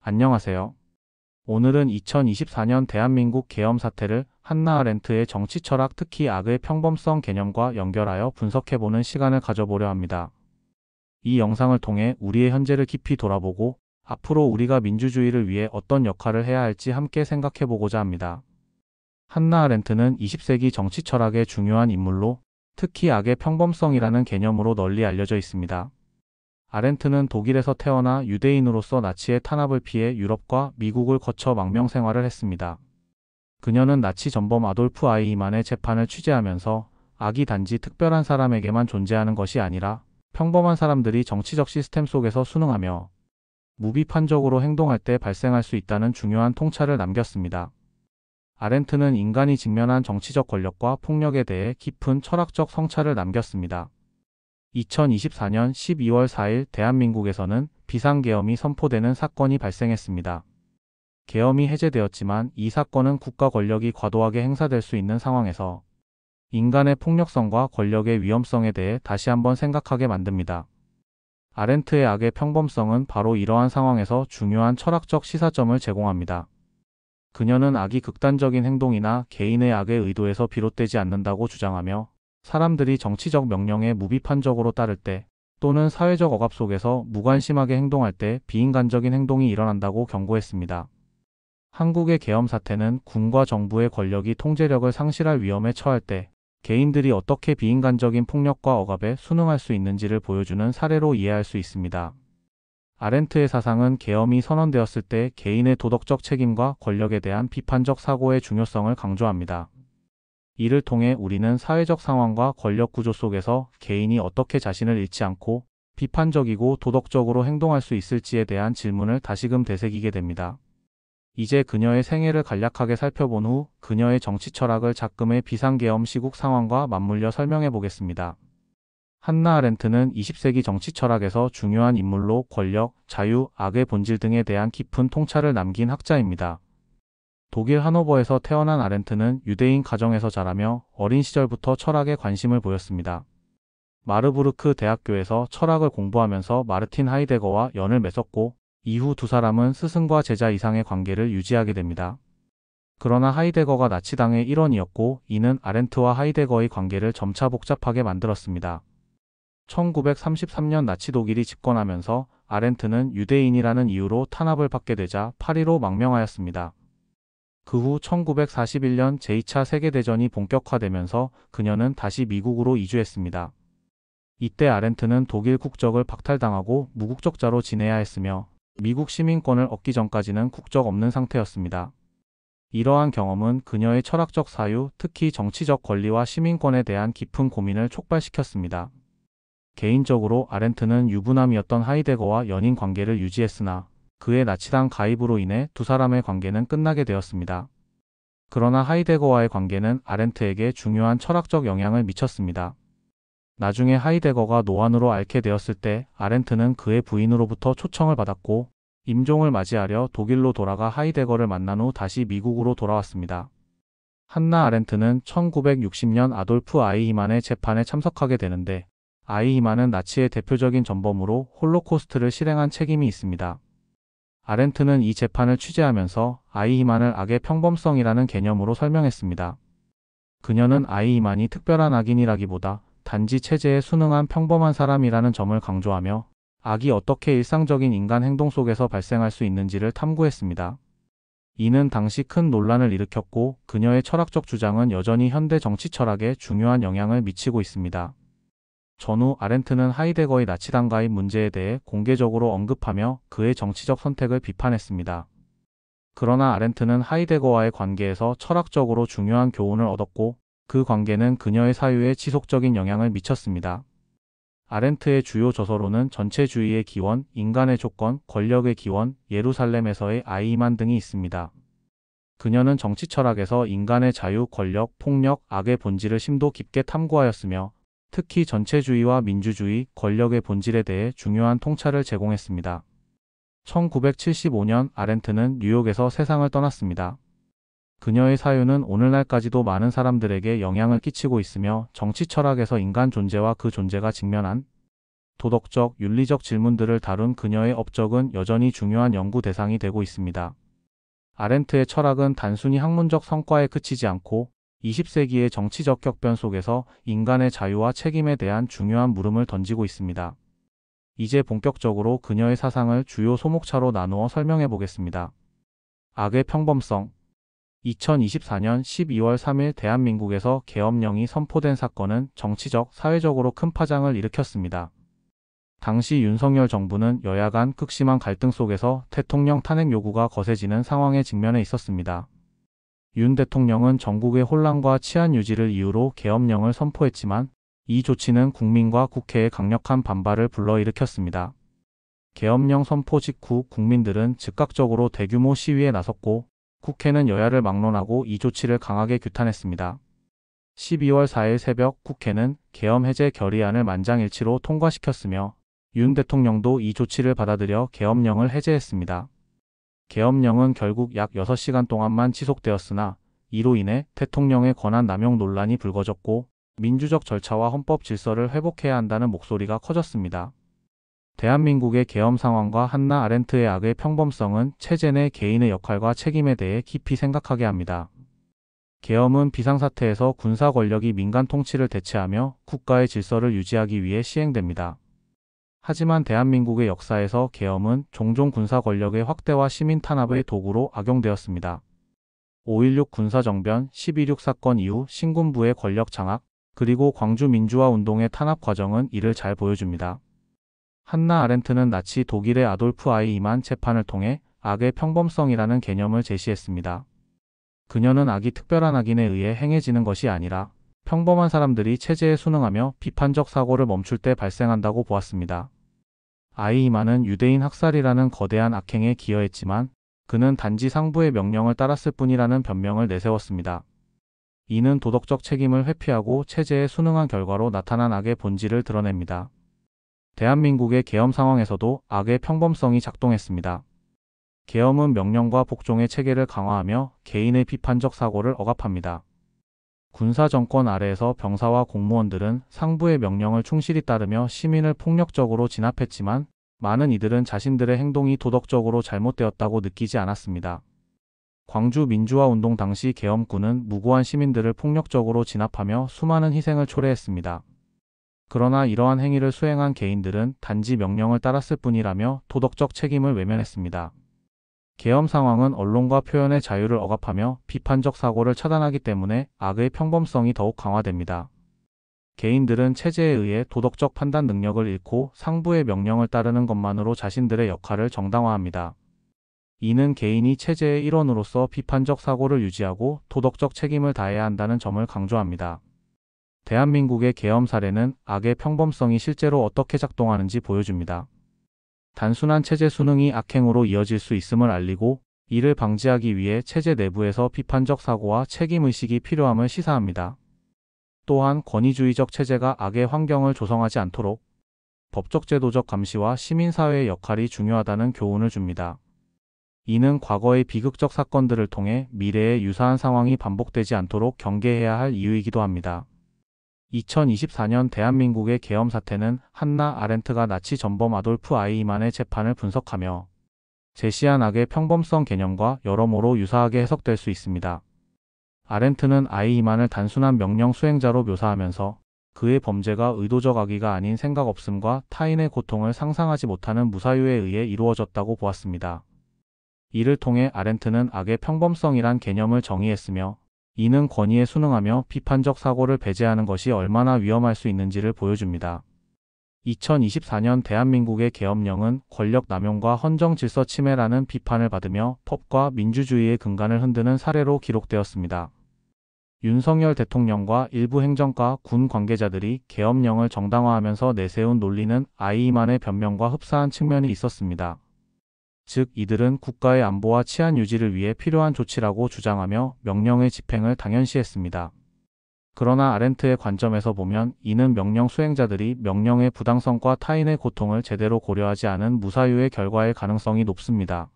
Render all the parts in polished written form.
안녕하세요. 오늘은 2024년 대한민국 계엄 사태를 한나 아렌트의 정치 철학, 특히 악의 평범성 개념과 연결하여 분석해보는 시간을 가져보려 합니다. 이 영상을 통해 우리의 현재를 깊이 돌아보고 앞으로 우리가 민주주의를 위해 어떤 역할을 해야 할지 함께 생각해보고자 합니다. 한나 아렌트는 20세기 정치 철학의 중요한 인물로 특히 악의 평범성이라는 개념으로 널리 알려져 있습니다. 아렌트는 독일에서 태어나 유대인으로서 나치의 탄압을 피해 유럽과 미국을 거쳐 망명 생활을 했습니다. 그녀는 나치 전범 아돌프 아이히만의 재판을 취재하면서 악이 단지 특별한 사람에게만 존재하는 것이 아니라 평범한 사람들이 정치적 시스템 속에서 순응하며 무비판적으로 행동할 때 발생할 수 있다는 중요한 통찰을 남겼습니다. 아렌트는 인간이 직면한 정치적 권력과 폭력에 대해 깊은 철학적 성찰을 남겼습니다. 2024년 12월 4일 대한민국에서는 비상계엄이 선포되는 사건이 발생했습니다. 계엄이 해제되었지만 이 사건은 국가 권력이 과도하게 행사될 수 있는 상황에서 인간의 폭력성과 권력의 위험성에 대해 다시 한번 생각하게 만듭니다. 아렌트의 악의 평범성은 바로 이러한 상황에서 중요한 철학적 시사점을 제공합니다. 그녀는 악이 극단적인 행동이나 개인의 악의 의도에서 비롯되지 않는다고 주장하며 사람들이 정치적 명령에 무비판적으로 따를 때 또는 사회적 억압 속에서 무관심하게 행동할 때 비인간적인 행동이 일어난다고 경고했습니다. 한국의 계엄 사태는 군과 정부의 권력이 통제력을 상실할 위험에 처할 때 개인들이 어떻게 비인간적인 폭력과 억압에 순응할 수 있는지를 보여주는 사례로 이해할 수 있습니다. 아렌트의 사상은 계엄이 선언되었을 때 개인의 도덕적 책임과 권력에 대한 비판적 사고의 중요성을 강조합니다. 이를 통해 우리는 사회적 상황과 권력 구조 속에서 개인이 어떻게 자신을 잃지 않고 비판적이고 도덕적으로 행동할 수 있을지에 대한 질문을 다시금 되새기게 됩니다. 이제 그녀의 생애를 간략하게 살펴본 후 그녀의 정치 철학을 작금의 비상계엄 시국 상황과 맞물려 설명해 보겠습니다. 한나 아렌트는 20세기 정치 철학에서 중요한 인물로 권력, 자유, 악의 본질 등에 대한 깊은 통찰을 남긴 학자입니다. 독일 하노버에서 태어난 아렌트는 유대인 가정에서 자라며 어린 시절부터 철학에 관심을 보였습니다. 마르부르크 대학교에서 철학을 공부하면서 마르틴 하이데거와 연을 맺었고 이후 두 사람은 스승과 제자 이상의 관계를 유지하게 됩니다. 그러나 하이데거가 나치당의 일원이었고 이는 아렌트와 하이데거의 관계를 점차 복잡하게 만들었습니다. 1933년 나치 독일이 집권하면서 아렌트는 유대인이라는 이유로 탄압을 받게 되자 파리로 망명하였습니다. 그 후 1941년 제2차 세계대전이 본격화되면서 그녀는 다시 미국으로 이주했습니다. 이때 아렌트는 독일 국적을 박탈당하고 무국적자로 지내야 했으며 미국 시민권을 얻기 전까지는 국적 없는 상태였습니다. 이러한 경험은 그녀의 철학적 사유, 특히 정치적 권리와 시민권에 대한 깊은 고민을 촉발시켰습니다. 개인적으로 아렌트는 유부남이었던 하이데거와 연인 관계를 유지했으나 그의 나치당 가입으로 인해 두 사람의 관계는 끝나게 되었습니다. 그러나 하이데거와의 관계는 아렌트에게 중요한 철학적 영향을 미쳤습니다. 나중에 하이데거가 노안으로 앓게 되었을 때 아렌트는 그의 부인으로부터 초청을 받았고 임종을 맞이하려 독일로 돌아가 하이데거를 만난 후 다시 미국으로 돌아왔습니다. 한나 아렌트는 1960년 아돌프 아이히만의 재판에 참석하게 되는데 아이히만은 나치의 대표적인 전범으로 홀로코스트를 실행한 책임이 있습니다. 아렌트는 이 재판을 취재하면서 아이히만을 악의 평범성이라는 개념으로 설명했습니다. 그녀는 아이히만이 특별한 악인이라기보다 단지 체제에 순응한 평범한 사람이라는 점을 강조하며 악이 어떻게 일상적인 인간 행동 속에서 발생할 수 있는지를 탐구했습니다. 이는 당시 큰 논란을 일으켰고 그녀의 철학적 주장은 여전히 현대 정치 철학에 중요한 영향을 미치고 있습니다. 전후 아렌트는 하이데거의 나치당 가입 문제에 대해 공개적으로 언급하며 그의 정치적 선택을 비판했습니다. 그러나 아렌트는 하이데거와의 관계에서 철학적으로 중요한 교훈을 얻었고 그 관계는 그녀의 사유에 지속적인 영향을 미쳤습니다. 아렌트의 주요 저서로는 전체주의의 기원, 인간의 조건, 권력의 기원, 예루살렘에서의 아이히만 등이 있습니다. 그녀는 정치 철학에서 인간의 자유, 권력, 폭력, 악의 본질을 심도 깊게 탐구하였으며 특히 전체주의와 민주주의, 권력의 본질에 대해 중요한 통찰을 제공했습니다. 1975년 아렌트는 뉴욕에서 세상을 떠났습니다. 그녀의 사유는 오늘날까지도 많은 사람들에게 영향을 끼치고 있으며 정치 철학에서 인간 존재와 그 존재가 직면한 도덕적, 윤리적 질문들을 다룬 그녀의 업적은 여전히 중요한 연구 대상이 되고 있습니다. 아렌트의 철학은 단순히 학문적 성과에 그치지 않고 20세기의 정치적 격변 속에서 인간의 자유와 책임에 대한 중요한 물음을 던지고 있습니다. 이제 본격적으로 그녀의 사상을 주요 소목차로 나누어 설명해 보겠습니다. 악의 평범성. 2024년 12월 3일 대한민국에서 계엄령이 선포된 사건은 정치적, 사회적으로 큰 파장을 일으켰습니다. 당시 윤석열 정부는 여야 간 극심한 갈등 속에서 대통령 탄핵 요구가 거세지는 상황에 직면해 있었습니다. 윤 대통령은 전국의 혼란과 치안 유지를 이유로 계엄령을 선포했지만 이 조치는 국민과 국회의 강력한 반발을 불러일으켰습니다. 계엄령 선포 직후 국민들은 즉각적으로 대규모 시위에 나섰고 국회는 여야를 막론하고 이 조치를 강하게 규탄했습니다. 12월 4일 새벽 국회는 계엄 해제 결의안을 만장일치로 통과시켰으며 윤 대통령도 이 조치를 받아들여 계엄령을 해제했습니다. 계엄령은 결국 약 6시간 동안만 지속되었으나 이로 인해 대통령의 권한 남용 논란이 불거졌고 민주적 절차와 헌법 질서를 회복해야 한다는 목소리가 커졌습니다. 대한민국의 계엄 상황과 한나 아렌트의 악의 평범성은 체제 내 개인의 역할과 책임에 대해 깊이 생각하게 합니다. 계엄은 비상사태에서 군사 권력이 민간 통치를 대체하며 국가의 질서를 유지하기 위해 시행됩니다. 하지만 대한민국의 역사에서 계엄은 종종 군사 권력의 확대와 시민 탄압의 도구로 악용되었습니다. 5.16 군사정변, 12.6 사건 이후 신군부의 권력 장악, 그리고 광주 민주화 운동의 탄압 과정은 이를 잘 보여줍니다. 한나 아렌트는 나치 독일의 아돌프 아이히만 재판을 통해 악의 평범성이라는 개념을 제시했습니다. 그녀는 악이 특별한 악인에 의해 행해지는 것이 아니라 평범한 사람들이 체제에 순응하며 비판적 사고를 멈출 때 발생한다고 보았습니다. 아이히만은 유대인 학살이라는 거대한 악행에 기여했지만 그는 단지 상부의 명령을 따랐을 뿐이라는 변명을 내세웠습니다. 이는 도덕적 책임을 회피하고 체제에 순응한 결과로 나타난 악의 본질을 드러냅니다. 대한민국의 계엄 상황에서도 악의 평범성이 작동했습니다. 계엄은 명령과 복종의 체계를 강화하며 개인의 비판적 사고를 억압합니다. 군사 정권 아래에서 병사와 공무원들은 상부의 명령을 충실히 따르며 시민을 폭력적으로 진압했지만 많은 이들은 자신들의 행동이 도덕적으로 잘못되었다고 느끼지 않았습니다. 광주 민주화 운동 당시 계엄군은 무고한 시민들을 폭력적으로 진압하며 수많은 희생을 초래했습니다. 그러나 이러한 행위를 수행한 개인들은 단지 명령을 따랐을 뿐이라며 도덕적 책임을 외면했습니다. 계엄 상황은 언론과 표현의 자유를 억압하며 비판적 사고를 차단하기 때문에 악의 평범성이 더욱 강화됩니다. 개인들은 체제에 의해 도덕적 판단 능력을 잃고 상부의 명령을 따르는 것만으로 자신들의 역할을 정당화합니다. 이는 개인이 체제의 일원으로서 비판적 사고를 유지하고 도덕적 책임을 다해야 한다는 점을 강조합니다. 대한민국의 계엄 사례는 악의 평범성이 실제로 어떻게 작동하는지 보여줍니다. 단순한 체제 순응이 악행으로 이어질 수 있음을 알리고 이를 방지하기 위해 체제 내부에서 비판적 사고와 책임의식이 필요함을 시사합니다. 또한 권위주의적 체제가 악의 환경을 조성하지 않도록 법적 제도적 감시와 시민사회의 역할이 중요하다는 교훈을 줍니다. 이는 과거의 비극적 사건들을 통해 미래의 유사한 상황이 반복되지 않도록 경계해야 할 이유이기도 합니다. 2024년 대한민국의 계엄 사태는 한나 아렌트가 나치 전범 아돌프 아이히만의 재판을 분석하며 제시한 악의 평범성 개념과 여러모로 유사하게 해석될 수 있습니다. 아렌트는 아이히만을 단순한 명령 수행자로 묘사하면서 그의 범죄가 의도적 악의가 아닌 생각 없음과 타인의 고통을 상상하지 못하는 무사유에 의해 이루어졌다고 보았습니다. 이를 통해 아렌트는 악의 평범성이란 개념을 정의했으며 이는 권위에 순응하며 비판적 사고를 배제하는 것이 얼마나 위험할 수 있는지를 보여줍니다. 2024년 대한민국의 계엄령은 권력 남용과 헌정 질서 침해라는 비판을 받으며 법과 민주주의의 근간을 흔드는 사례로 기록되었습니다. 윤석열 대통령과 일부 행정가, 군 관계자들이 계엄령을 정당화하면서 내세운 논리는 아이히만의 변명과 흡사한 측면이 있었습니다. 즉 이들은 국가의 안보와 치안 유지를 위해 필요한 조치라고 주장하며 명령의 집행을 당연시했습니다. 그러나 아렌트의 관점에서 보면 이는 명령 수행자들이 명령의 부당성과 타인의 고통을 제대로 고려하지 않은 무사유의 결과일 가능성이 높습니다.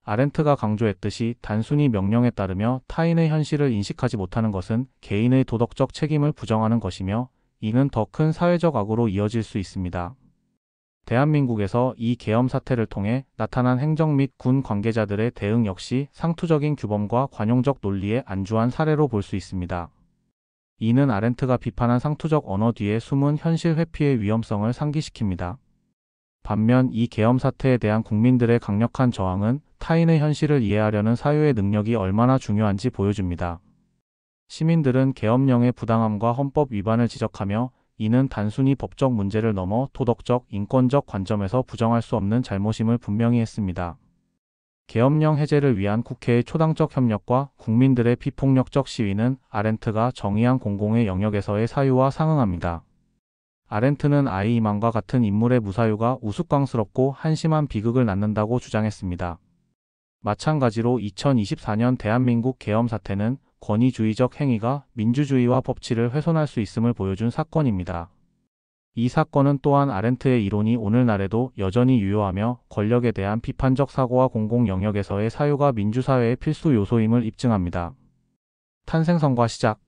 아렌트가 강조했듯이 단순히 명령에 따르며 타인의 현실을 인식하지 못하는 것은 개인의 도덕적 책임을 부정하는 것이며 이는 더 큰 사회적 악으로 이어질 수 있습니다. 대한민국에서 이 계엄 사태를 통해 나타난 행정 및 군 관계자들의 대응 역시 상투적인 규범과 관용적 논리에 안주한 사례로 볼 수 있습니다. 이는 아렌트가 비판한 상투적 언어 뒤에 숨은 현실 회피의 위험성을 상기시킵니다. 반면 이 계엄 사태에 대한 국민들의 강력한 저항은 타인의 현실을 이해하려는 사유의 능력이 얼마나 중요한지 보여줍니다. 시민들은 계엄령의 부당함과 헌법 위반을 지적하며 이는 단순히 법적 문제를 넘어 도덕적, 인권적 관점에서 부정할 수 없는 잘못임을 분명히 했습니다. 계엄령 해제를 위한 국회의 초당적 협력과 국민들의 비폭력적 시위는 아렌트가 정의한 공공의 영역에서의 사유와 상응합니다. 아렌트는 아이이만과 같은 인물의 무사유가 우스꽝스럽고 한심한 비극을 낳는다고 주장했습니다. 마찬가지로 2024년 대한민국 계엄 사태는 권위주의적 행위가 민주주의와 법치를 훼손할 수 있음을 보여준 사건입니다. 이 사건은 또한 아렌트의 이론이 오늘날에도 여전히 유효하며 권력에 대한 비판적 사고와 공공 영역에서의 사유가 민주사회의 필수 요소임을 입증합니다. 탄생선과 시작.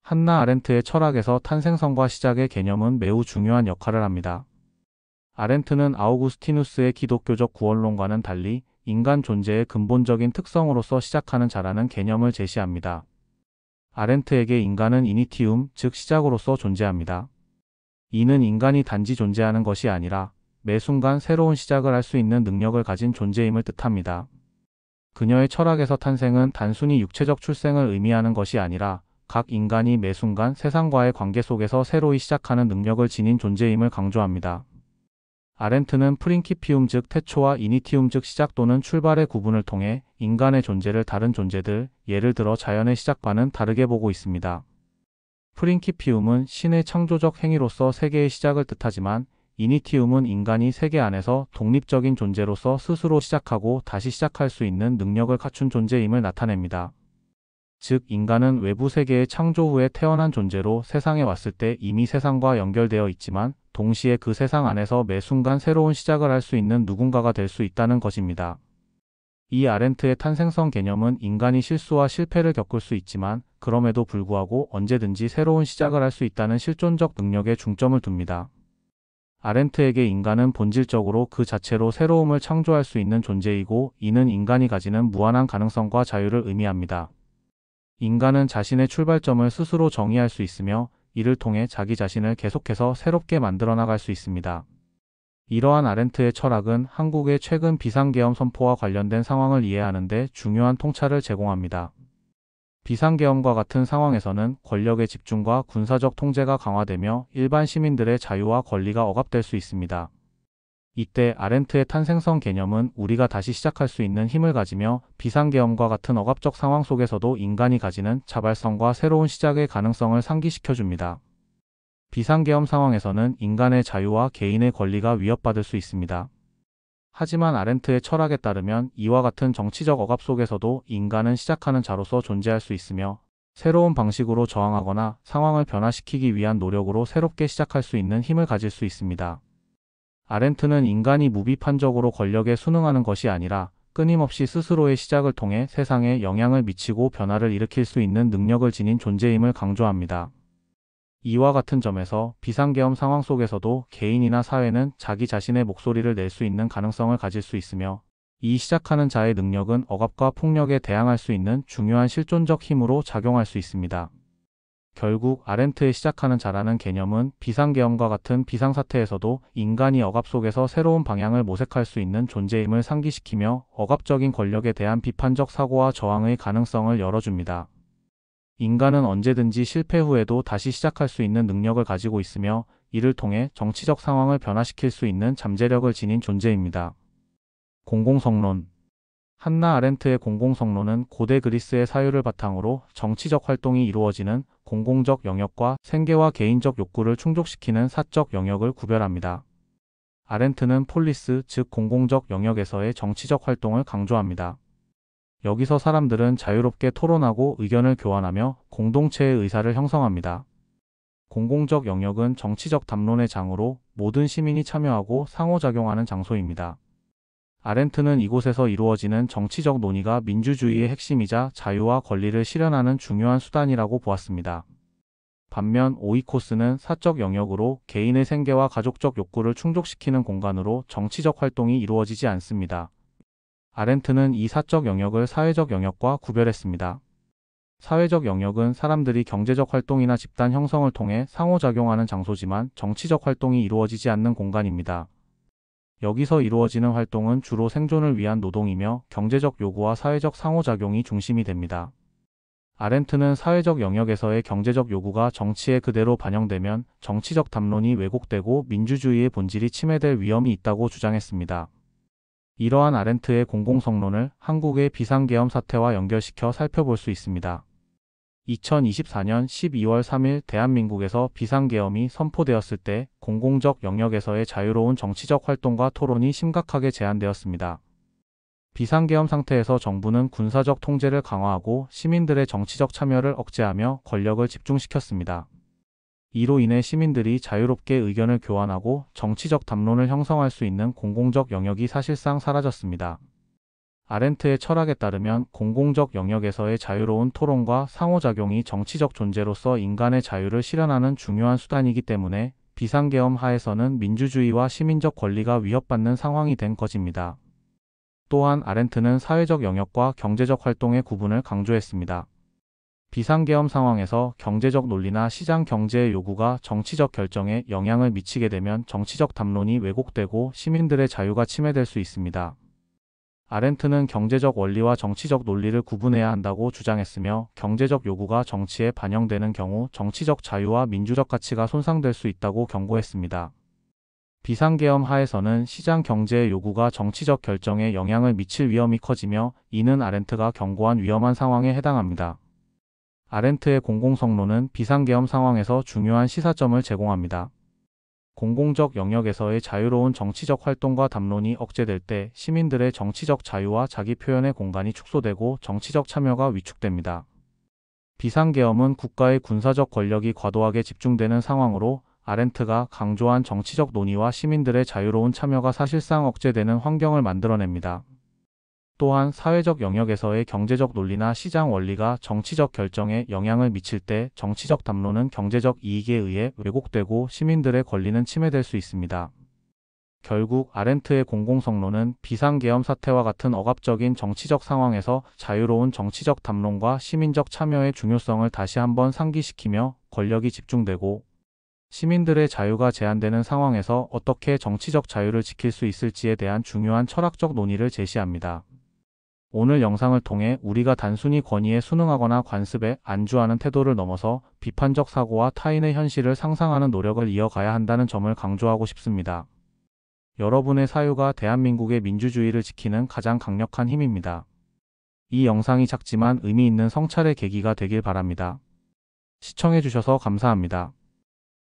한나 아렌트의 철학에서 탄생선과 시작의 개념은 매우 중요한 역할을 합니다. 아렌트는 아우구스티누스의 기독교적 구원론과는 달리 인간 존재의 근본적인 특성으로서 시작하는 자라는 개념을 제시합니다. 아렌트에게 인간은 이니티움, 즉 시작으로서 존재합니다. 이는 인간이 단지 존재하는 것이 아니라 매 순간 새로운 시작을 할 수 있는 능력을 가진 존재임을 뜻합니다. 그녀의 철학에서 탄생은 단순히 육체적 출생을 의미하는 것이 아니라 각 인간이 매 순간 세상과의 관계 속에서 새로이 시작하는 능력을 지닌 존재임을 강조합니다. 아렌트는 프린키피움 즉 태초와 이니티움 즉 시작 또는 출발의 구분을 통해 인간의 존재를 다른 존재들, 예를 들어 자연의 시작과는 다르게 보고 있습니다. 프린키피움은 신의 창조적 행위로서 세계의 시작을 뜻하지만 이니티움은 인간이 세계 안에서 독립적인 존재로서 스스로 시작하고 다시 시작할 수 있는 능력을 갖춘 존재임을 나타냅니다. 즉 인간은 외부 세계의 창조 후에 태어난 존재로 세상에 왔을 때 이미 세상과 연결되어 있지만 동시에 그 세상 안에서 매 순간 새로운 시작을 할 수 있는 누군가가 될 수 있다는 것입니다. 이 아렌트의 탄생성 개념은 인간이 실수와 실패를 겪을 수 있지만 그럼에도 불구하고 언제든지 새로운 시작을 할 수 있다는 실존적 능력에 중점을 둡니다. 아렌트에게 인간은 본질적으로 그 자체로 새로움을 창조할 수 있는 존재이고 이는 인간이 가지는 무한한 가능성과 자유를 의미합니다. 인간은 자신의 출발점을 스스로 정의할 수 있으며 이를 통해 자기 자신을 계속해서 새롭게 만들어 나갈 수 있습니다. 이러한 아렌트의 철학은 한국의 최근 비상계엄 선포와 관련된 상황을 이해하는 데 중요한 통찰을 제공합니다. 비상계엄과 같은 상황에서는 권력의 집중과 군사적 통제가 강화되며 일반 시민들의 자유와 권리가 억압될 수 있습니다. 이때 아렌트의 탄생성 개념은 우리가 다시 시작할 수 있는 힘을 가지며 비상계엄과 같은 억압적 상황 속에서도 인간이 가지는 자발성과 새로운 시작의 가능성을 상기시켜줍니다. 비상계엄 상황에서는 인간의 자유와 개인의 권리가 위협받을 수 있습니다. 하지만 아렌트의 철학에 따르면 이와 같은 정치적 억압 속에서도 인간은 시작하는 자로서 존재할 수 있으며 새로운 방식으로 저항하거나 상황을 변화시키기 위한 노력으로 새롭게 시작할 수 있는 힘을 가질 수 있습니다. 아렌트는 인간이 무비판적으로 권력에 순응하는 것이 아니라 끊임없이 스스로의 시작을 통해 세상에 영향을 미치고 변화를 일으킬 수 있는 능력을 지닌 존재임을 강조합니다. 이와 같은 점에서 비상계엄 상황 속에서도 개인이나 사회는 자기 자신의 목소리를 낼 수 있는 가능성을 가질 수 있으며 이 시작하는 자의 능력은 억압과 폭력에 대항할 수 있는 중요한 실존적 힘으로 작용할 수 있습니다. 결국 아렌트의 시작하는 자라는 개념은 비상계엄과 같은 비상사태에서도 인간이 억압 속에서 새로운 방향을 모색할 수 있는 존재임을 상기시키며 억압적인 권력에 대한 비판적 사고와 저항의 가능성을 열어줍니다. 인간은 언제든지 실패 후에도 다시 시작할 수 있는 능력을 가지고 있으며 이를 통해 정치적 상황을 변화시킬 수 있는 잠재력을 지닌 존재입니다. 공공성론. 한나 아렌트의 공공성론은 고대 그리스의 사유를 바탕으로 정치적 활동이 이루어지는 공공적 영역과 생계와 개인적 욕구를 충족시키는 사적 영역을 구별합니다. 아렌트는 폴리스, 즉 공공적 영역에서의 정치적 활동을 강조합니다. 여기서 사람들은 자유롭게 토론하고 의견을 교환하며 공동체의 의사를 형성합니다. 공공적 영역은 정치적 담론의 장으로 모든 시민이 참여하고 상호작용하는 장소입니다. 아렌트는 이곳에서 이루어지는 정치적 논의가 민주주의의 핵심이자 자유와 권리를 실현하는 중요한 수단이라고 보았습니다. 반면 오이코스는 사적 영역으로 개인의 생계와 가족적 욕구를 충족시키는 공간으로 정치적 활동이 이루어지지 않습니다. 아렌트는 이 사적 영역을 사회적 영역과 구별했습니다. 사회적 영역은 사람들이 경제적 활동이나 집단 형성을 통해 상호작용하는 장소지만 정치적 활동이 이루어지지 않는 공간입니다. 여기서 이루어지는 활동은 주로 생존을 위한 노동이며 경제적 요구와 사회적 상호작용이 중심이 됩니다. 아렌트는 사회적 영역에서의 경제적 요구가 정치에 그대로 반영되면 정치적 담론이 왜곡되고 민주주의의 본질이 침해될 위험이 있다고 주장했습니다. 이러한 아렌트의 공공성론을 한국의 비상계엄 사태와 연결시켜 살펴볼 수 있습니다. 2024년 12월 3일 대한민국에서 비상계엄이 선포되었을 때 공공적 영역에서의 자유로운 정치적 활동과 토론이 심각하게 제한되었습니다. 비상계엄 상태에서 정부는 군사적 통제를 강화하고 시민들의 정치적 참여를 억제하며 권력을 집중시켰습니다. 이로 인해 시민들이 자유롭게 의견을 교환하고 정치적 담론을 형성할 수 있는 공공적 영역이 사실상 사라졌습니다. 아렌트의 철학에 따르면 공공적 영역에서의 자유로운 토론과 상호작용이 정치적 존재로서 인간의 자유를 실현하는 중요한 수단이기 때문에 비상계엄 하에서는 민주주의와 시민적 권리가 위협받는 상황이 된 것입니다. 또한 아렌트는 사회적 영역과 경제적 활동의 구분을 강조했습니다. 비상계엄 상황에서 경제적 논리나 시장 경제의 요구가 정치적 결정에 영향을 미치게 되면 정치적 담론이 왜곡되고 시민들의 자유가 침해될 수 있습니다. 아렌트는 경제적 원리와 정치적 논리를 구분해야 한다고 주장했으며 경제적 요구가 정치에 반영되는 경우 정치적 자유와 민주적 가치가 손상될 수 있다고 경고했습니다. 비상계엄 하에서는 시장 경제의 요구가 정치적 결정에 영향을 미칠 위험이 커지며 이는 아렌트가 경고한 위험한 상황에 해당합니다. 아렌트의 공공성론은 비상계엄 상황에서 중요한 시사점을 제공합니다. 공공적 영역에서의 자유로운 정치적 활동과 담론이 억제될 때 시민들의 정치적 자유와 자기 표현의 공간이 축소되고 정치적 참여가 위축됩니다. 비상계엄은 국가의 군사적 권력이 과도하게 집중되는 상황으로 아렌트가 강조한 정치적 논의와 시민들의 자유로운 참여가 사실상 억제되는 환경을 만들어냅니다. 또한 사회적 영역에서의 경제적 논리나 시장 원리가 정치적 결정에 영향을 미칠 때 정치적 담론은 경제적 이익에 의해 왜곡되고 시민들의 권리는 침해될 수 있습니다. 결국 아렌트의 공공성론은 비상계엄 사태와 같은 억압적인 정치적 상황에서 자유로운 정치적 담론과 시민적 참여의 중요성을 다시 한번 상기시키며 권력이 집중되고 시민들의 자유가 제한되는 상황에서 어떻게 정치적 자유를 지킬 수 있을지에 대한 중요한 철학적 논의를 제시합니다. 오늘 영상을 통해 우리가 단순히 권위에 순응하거나 관습에 안주하는 태도를 넘어서 비판적 사고와 타인의 현실을 상상하는 노력을 이어가야 한다는 점을 강조하고 싶습니다. 여러분의 사유가 대한민국의 민주주의를 지키는 가장 강력한 힘입니다. 이 영상이 작지만 의미 있는 성찰의 계기가 되길 바랍니다. 시청해주셔서 감사합니다.